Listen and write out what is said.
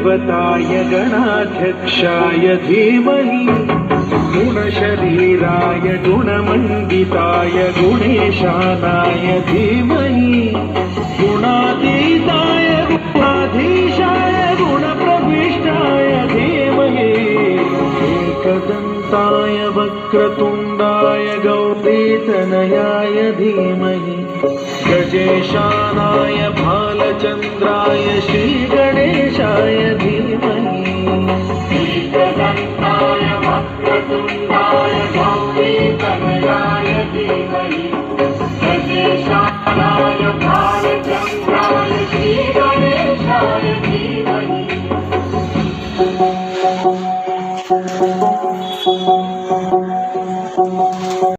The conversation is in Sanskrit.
गणदेवताय गणाध्यक्षाय धीमहि गुणशरीराय गुणमण्डिताय गुणेशानाय धीमहि गुणातीताय गुणाधीशाय गुणप्रविष्टाय धीमहि एकदन्ताय वक्रतुण्डाय गौरीतनयाय धीमहि गजेशानाय भालचन्द्राय श्रीगणेशाय धीमहि एकदन्ताय वक्रतुण्डाय गौरीतनयाय धीमहि गजेशानाय भालचन्द्राय श्रीगणेशाय धीमहि